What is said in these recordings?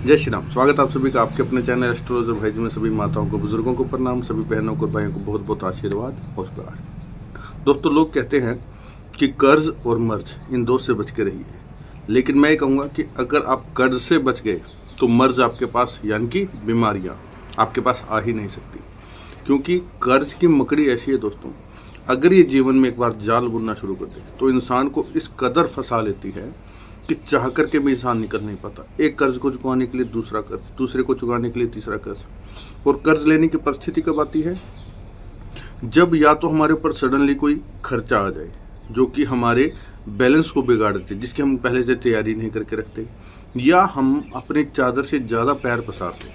जय श्री राम। स्वागत है आप सभी का आपके अपने चैनल एस्ट्रोलॉजर भाई जी में। सभी माताओं को, बुजुर्गों को प्रणाम, सभी बहनों को, भाइयों को बहुत बहुत आशीर्वाद और प्यार। दोस्तों, लोग कहते हैं कि कर्ज और मर्ज इन दो से बच के रहिए, लेकिन मैं ये कहूँगा कि अगर आप कर्ज से बच गए तो मर्ज आपके पास यानी कि बीमारियाँ आपके पास आ ही नहीं सकती, क्योंकि कर्ज की मकड़ी ऐसी है दोस्तों, अगर ये जीवन में एक बार जाल बुनना शुरू कर दे तो इंसान को इस कदर फंसा लेती है कि चाह करके भी इंसान निकल नहीं पाता। एक कर्ज को चुकाने के लिए दूसरा कर्ज, दूसरे को चुकाने के लिए तीसरा कर्ज। और कर्ज लेने की परिस्थिति कब आती है? जब या तो हमारे ऊपर सडनली कोई खर्चा आ जाए जो कि हमारे बैलेंस को बिगाड़ देते, जिसकी हम पहले से तैयारी नहीं करके रखते, या हम अपनी चादर से ज़्यादा पैर पसारते,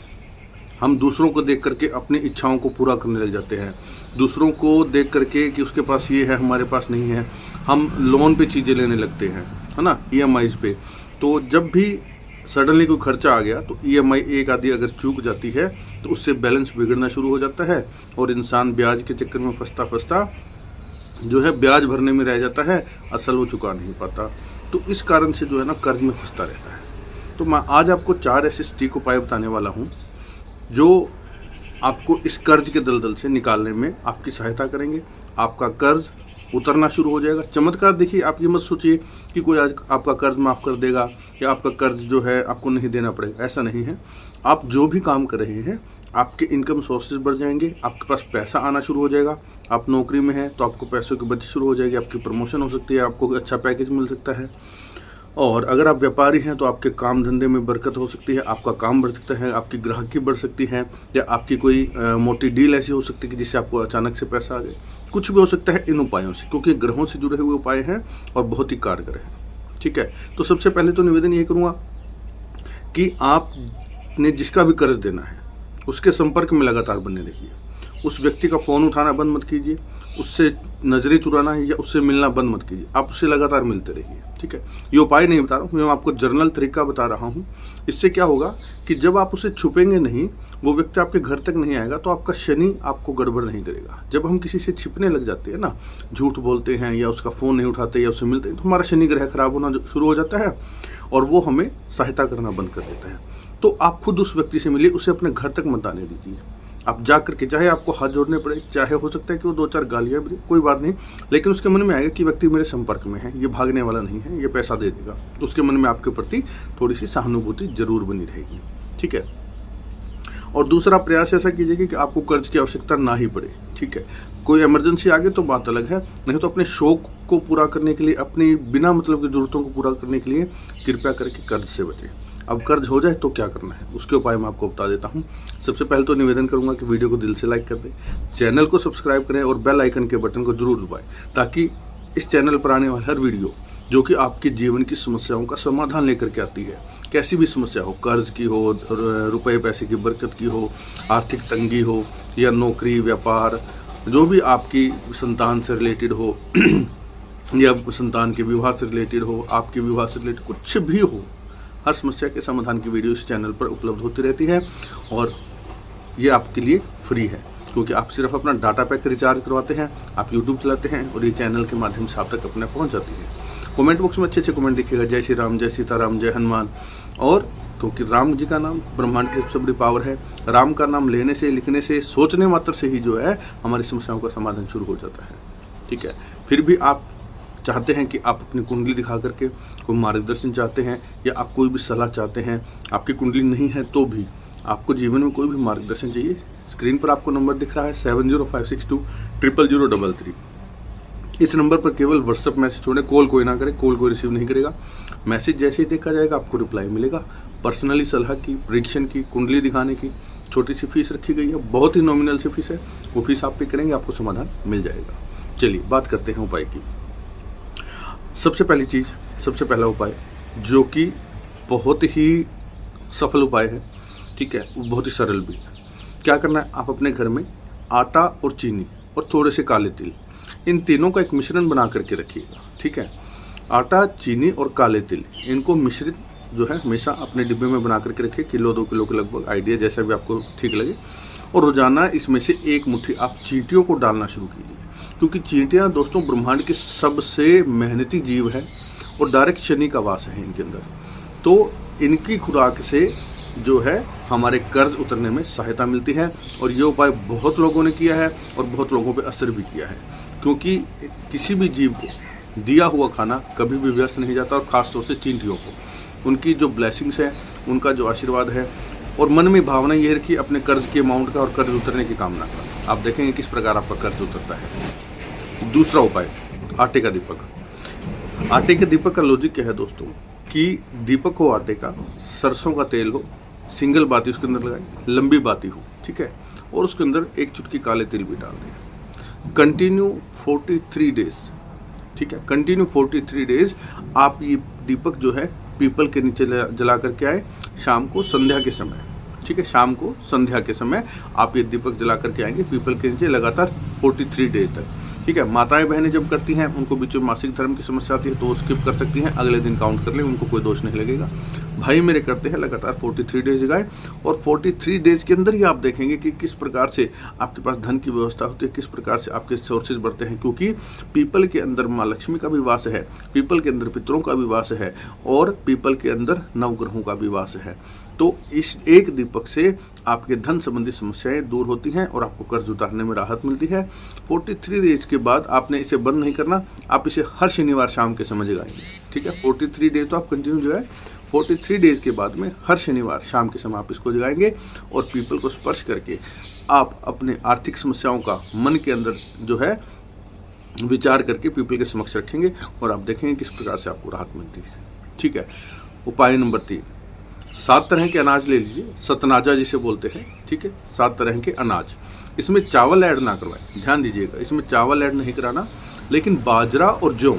हम दूसरों को देख करके अपनी इच्छाओं को पूरा करने लग जाते हैं, दूसरों को देख करके कि उसके पास ये है हमारे पास नहीं है, हम लोन पे चीज़ें लेने लगते हैं, है ना, EMIs पे। तो जब भी सडनली कोई खर्चा आ गया तो EMI एक आधी अगर चूक जाती है तो उससे बैलेंस बिगड़ना शुरू हो जाता है और इंसान ब्याज के चक्कर में फंसता जो है ब्याज भरने में रह जाता है, असल वो चुका नहीं पाता। तो इस कारण से जो है ना कर्ज में फंसता रहता है। तो मैं आज आपको 4 ऐसे सटीक उपाय बताने वाला हूँ जो आपको इस कर्ज के दलदल से निकालने में आपकी सहायता करेंगे। आपका कर्ज उतरना शुरू हो जाएगा। चमत्कार देखिए, आप ये मत सोचिए कि कोई आज आपका कर्ज माफ़ कर देगा या आपका कर्ज जो है आपको नहीं देना पड़ेगा, ऐसा नहीं है। आप जो भी काम कर रहे हैं आपके इनकम सोर्सेज बढ़ जाएंगे, आपके पास पैसा आना शुरू हो जाएगा। आप नौकरी में हैं तो आपको पैसों की बचत शुरू हो जाएगी, आपकी प्रमोशन हो सकती है, आपको अच्छा पैकेज मिल सकता है। और अगर आप व्यापारी हैं तो आपके काम धंधे में बरकत हो सकती है, आपका काम बढ़ सकता है, आपकी ग्राहकी बढ़ सकती है, या आपकी कोई मोटी डील ऐसी हो सकती है कि जिससे आपको अचानक से पैसा आ जाए। कुछ भी हो सकता है इन उपायों से, क्योंकि ग्रहों से जुड़े हुए उपाय हैं और बहुत ही कारगर हैं। ठीक है, तो सबसे पहले तो निवेदन ये करूँगा कि आपने जिसका भी कर्ज देना है उसके संपर्क में लगातार बने रहिए। उस व्यक्ति का फ़ोन उठाना बंद मत कीजिए, उससे नज़रें चुराना या उससे मिलना बंद मत कीजिए, आप उससे लगातार मिलते रहिए। ठीक है, ये उपाय नहीं बता रहा हूँ, मैं आपको जर्नल तरीका बता रहा हूँ। इससे क्या होगा कि जब आप उसे छुपेंगे नहीं, वो व्यक्ति आपके घर तक नहीं आएगा, तो आपका शनि आपको गड़बड़ नहीं करेगा। जब हम किसी से छिपने लग जाते हैं ना, झूठ बोलते हैं या उसका फ़ोन नहीं उठाते या उससे मिलते हैं, तो हमारा शनि ग्रह खराब होना शुरू हो जाता है और वो हमें सहायता करना बंद कर देता है। तो आप खुद उस व्यक्ति से मिलिए, उसे अपने घर तक मत आने दीजिए। आप जा करके, चाहे आपको हाथ जोड़ने पड़े, चाहे हो सकता है कि वो 2-4 गालियाँ भी दे, कोई बात नहीं, लेकिन उसके मन में आएगा कि व्यक्ति मेरे संपर्क में है, ये भागने वाला नहीं है, ये पैसा दे देगा। उसके मन में आपके प्रति थोड़ी सी सहानुभूति जरूर बनी रहेगी। ठीक है, और दूसरा प्रयास ऐसा कीजिए कि आपको कर्ज की आवश्यकता ना ही पड़े। ठीक है, कोई इमरजेंसी आ गई तो बात अलग है, नहीं तो अपने शौक को पूरा करने के लिए, अपनी बिना मतलब की ज़रूरतों को पूरा करने के लिए कृपया करके कर्ज से बचें। अब कर्ज हो जाए तो क्या करना है, उसके उपाय मैं आपको बता देता हूँ। सबसे पहले तो निवेदन करूँगा कि वीडियो को दिल से लाइक कर दें, चैनल को सब्सक्राइब करें और बेल आइकन के बटन को जरूर दबाएं, ताकि इस चैनल पर आने वाली हर वीडियो जो कि आपके जीवन की समस्याओं का समाधान लेकर के आती है, कैसी भी समस्या हो, कर्ज की हो, रुपए पैसे की बरकत की हो, आर्थिक तंगी हो, या नौकरी व्यापार, जो भी आपकी संतान से रिलेटेड हो या संतान के विवाह से रिलेटेड हो, आपके विवाह से रिलेटेड कुछ भी हो, हर समस्या के समाधान की वीडियो इस चैनल पर उपलब्ध होती रहती है। और ये आपके लिए फ्री है, क्योंकि आप सिर्फ अपना डाटा पैक रिचार्ज करवाते हैं, आप YouTube चलाते हैं और ये चैनल के माध्यम से आप तक अपने पहुंच जाती है। कमेंट बॉक्स में अच्छे कमेंट लिखिएगा, जय श्री राम, जय सीताराम, जय हनुमान। और क्योंकि राम जी का नाम ब्रह्मांड की सबसे बड़ी पावर है, राम का नाम लेने से, लिखने से, सोचने मात्र से ही जो है हमारी समस्याओं का समाधान शुरू हो जाता है। ठीक है, फिर भी आप चाहते हैं कि आप अपनी कुंडली दिखा करके कोई मार्गदर्शन चाहते हैं या आप कोई भी सलाह चाहते हैं, आपकी कुंडली नहीं है तो भी आपको जीवन में कोई भी मार्गदर्शन चाहिए, स्क्रीन पर आपको नंबर दिख रहा है 7056200033। इस नंबर पर केवल व्हाट्सएप मैसेज छोड़ें, कॉल कोई ना करे, कॉल कोई रिसीव नहीं करेगा। मैसेज जैसे ही देखा जाएगा आपको रिप्लाई मिलेगा। पर्सनली सलाह की, परीक्षण की, कुंडली दिखाने की छोटी सी फीस रखी गई है, बहुत ही नॉमिनल सी फीस है, वो फीस आप पे करेंगे, आपको समाधान मिल जाएगा। चलिए बात करते हैं उपाय की। सबसे पहली चीज़, सबसे पहला उपाय जो कि बहुत ही सफल उपाय है, ठीक है, वो बहुत ही सरल भी है। क्या करना है, आप अपने घर में आटा और चीनी और थोड़े से काले तिल, इन तीनों का एक मिश्रण बना करके रखिएगा। ठीक है, आटा, चीनी और काले तिल, इनको मिश्रित जो है हमेशा अपने डिब्बे में बना करके रखिए, 1-2 किलो के लगभग, आइडिया जैसा भी आपको ठीक लगे। और रोजाना इसमें से 1 मुट्ठी आप चींटियों को डालना शुरू कीजिए, क्योंकि चींटियाँ दोस्तों ब्रह्मांड की सबसे मेहनती जीव है और डायरेक्ट शनि का वास है इनके अंदर। तो इनकी खुराक से जो है हमारे कर्ज उतरने में सहायता मिलती है। और ये उपाय बहुत लोगों ने किया है और बहुत लोगों पे असर भी किया है, क्योंकि किसी भी जीव को दिया हुआ खाना कभी भी व्यर्थ नहीं जाता, और ख़ासतौर से चींटियों को उनकी जो ब्लेसिंग्स है, उनका जो आशीर्वाद है, और मन में भावना ये है कि अपने कर्ज के अमाउंट का और कर्ज उतरने की कामना का। आप देखेंगे किस प्रकार आपका कर्ज उतरता है। दूसरा उपाय, आटे का दीपक। आटे के दीपक का लॉजिक क्या है दोस्तों, कि दीपक हो आटे का, सरसों का तेल हो, सिंगल बाती उसके अंदर लगाए, लंबी बाती हो, ठीक है, और उसके अंदर एक चुटकी काले तिल भी डाल दें। कंटिन्यू 43 डेज, ठीक है, कंटिन्यू 43 डेज आप ये दीपक जो है पीपल के नीचे जला करके आए, शाम को संध्या के समय, ठीक है, शाम को संध्या के समय आप ये दीपक जला करके आएंगे पीपल के नीचे लगातार 43 डेज तक, ठीक है। माताएं बहनें जब करती हैं, उनको बीच में मासिक धर्म की समस्या आती है तो वो स्किप कर सकती हैं, अगले दिन काउंट कर लें, उनको कोई दोष नहीं लगेगा। भाई मेरे करते हैं लगातार 43 डेज जगाए, और 43 डेज के अंदर ही आप देखेंगे कि किस प्रकार से आपके पास धन की व्यवस्था होती है, किस प्रकार से आपके सोर्सेज बढ़ते हैं, क्योंकि पीपल के अंदर माँ लक्ष्मी का भी वास है, पीपल के अंदर पितरों का भी वास है, और पीपल के अंदर नवग्रहों का भी वास है। तो इस एक दीपक से आपके धन संबंधी समस्याएं दूर होती हैं और आपको कर्ज उतारने में राहत मिलती है। 43 डेज के बाद आपने इसे बंद नहीं करना, आप इसे हर शनिवार शाम के समय जगाएंगे, ठीक है। 43 डेज तो आप कंटिन्यू जगाएं, 43 डेज के बाद में हर शनिवार शाम के समय आप इसको जगाएंगे, और पीपल को स्पर्श करके आप अपने आर्थिक समस्याओं का मन के अंदर जो है विचार करके पीपल के समक्ष रखेंगे, और आप देखेंगे किस प्रकार से आपको राहत मिलती है, ठीक है। उपाय नंबर 3, 7 तरह के अनाज ले लीजिए, सतनाजा जिसे बोलते हैं, ठीक है, 7 तरह के अनाज। इसमें चावल ऐड ना करवाएं, ध्यान दीजिएगा, इसमें चावल ऐड नहीं कराना, लेकिन बाजरा और जौ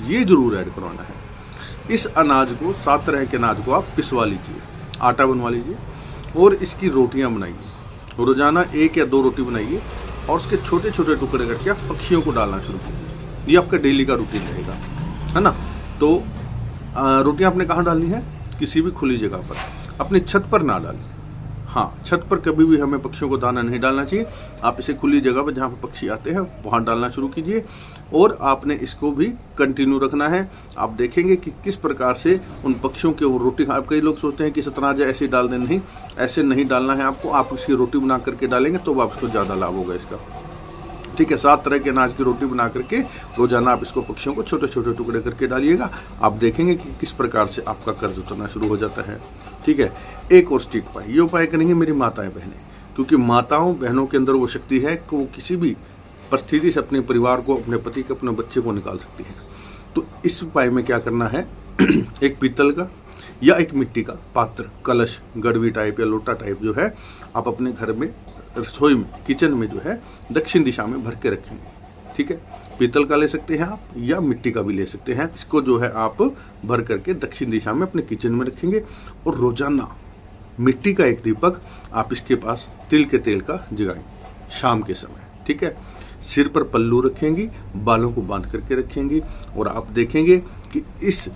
ये जरूर ऐड करवाना है। इस अनाज को, 7 तरह के अनाज को आप पिसवा लीजिए, आटा बनवा लीजिए, और इसकी रोटियां बनाइए। रोजाना 1 या 2 रोटी बनाइए, और उसके छोटे छोटे टुकड़े करके आप पक्षियों को डालना शुरू कीजिए। ये आपका डेली का रूटीन रहेगा, है ना। तो रोटियां आपने कहाँ डालनी है, किसी भी खुली जगह पर, अपनी छत पर ना डालें। हाँ, छत पर कभी भी हमें पक्षियों को दाना नहीं डालना चाहिए, आप इसे खुली जगह पर जहाँ पर पक्षी आते हैं वहाँ डालना शुरू कीजिए, और आपने इसको भी कंटिन्यू रखना है। आप देखेंगे कि किस प्रकार से उन पक्षियों के वो रोटी, आप कई लोग सोचते हैं कि सतनाजा ऐसे ही डाल दें, नहीं, ऐसे नहीं डालना है आपको, आप उसकी रोटी बना करके डालेंगे तो आपको ज़्यादा लाभ होगा इसका, ठीक है। 7 तरह के अनाज की रोटी बना करके रोजाना आप इसको पक्षियों को छोटे छोटे टुकड़े करके डालिएगा, आप देखेंगे कि किस प्रकार से आपका कर्ज उतरना शुरू हो जाता है, ठीक है। एक और स्टिक उपाय, ये उपाय करेंगे मेरी माताएं बहनें, क्योंकि माताओं बहनों के अंदर वो शक्ति है कि वो किसी भी परिस्थिति से अपने परिवार को, अपने पति को, अपने बच्चे को निकाल सकती है। तो इस उपाय में क्या करना है, एक पीतल का या एक मिट्टी का पात्र, कलश, गड़वी टाइप या लोटा टाइप जो है, आप अपने घर में रसोई में, किचन में जो है दक्षिण दिशा में भर के रखेंगे, ठीक है। पीतल का ले सकते हैं आप, या मिट्टी का भी ले सकते हैं। इसको जो है आप भर करके दक्षिण दिशा में अपने किचन में रखेंगे, और रोजाना मिट्टी का एक दीपक आप इसके पास तिल के तेल का जगाएंगे शाम के समय, ठीक है। सिर पर पल्लू रखेंगी, बालों को बांध करके रखेंगी, और आप देखेंगे कि इस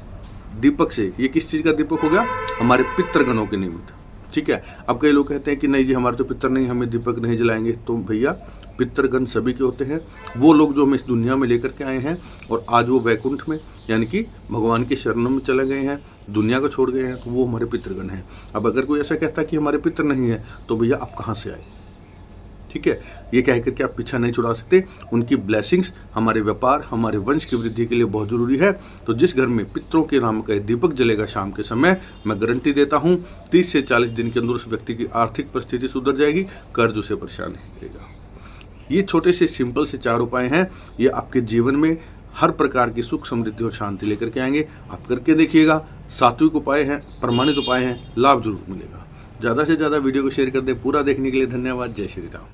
दीपक से, ये किस चीज़ का दीपक हो गया, हमारे पितृगणों के निमित्त, ठीक है। अब कई लोग कहते हैं कि नहीं जी हमारे तो पितर नहीं, हमें दीपक नहीं जलाएंगे। तो भैया पितृगण सभी के होते हैं, वो लोग जो हम इस दुनिया में लेकर के आए हैं, और आज वो वैकुंठ में यानी कि भगवान के शरणों में चले गए हैं, दुनिया को छोड़ गए हैं, तो वो हमारे पितृगण हैं। अब अगर कोई ऐसा कहता है कि हमारे पितर नहीं है, तो भैया आप कहाँ से आए, ठीक है। ये कह करके आप पीछा नहीं छुड़ा सकते। उनकी ब्लेसिंग्स हमारे व्यापार, हमारे वंश की वृद्धि के लिए बहुत जरूरी है। तो जिस घर में पितरों के नाम का दीपक जलेगा शाम के समय, मैं गारंटी देता हूँ 30 से 40 दिन के अंदर उस व्यक्ति की आर्थिक परिस्थिति सुधर जाएगी, कर्ज उसे परेशान नहीं करेगा। ये छोटे से सिंपल से 4 उपाय हैं, ये आपके जीवन में हर प्रकार की सुख, समृद्धि और शांति लेकर के आएंगे। आप करके देखिएगा, सात्विक उपाय हैं, प्रमाणित उपाय हैं, लाभ जरूर मिलेगा। ज़्यादा से ज़्यादा वीडियो को शेयर कर दें। पूरा देखने के लिए धन्यवाद। जय श्री राम।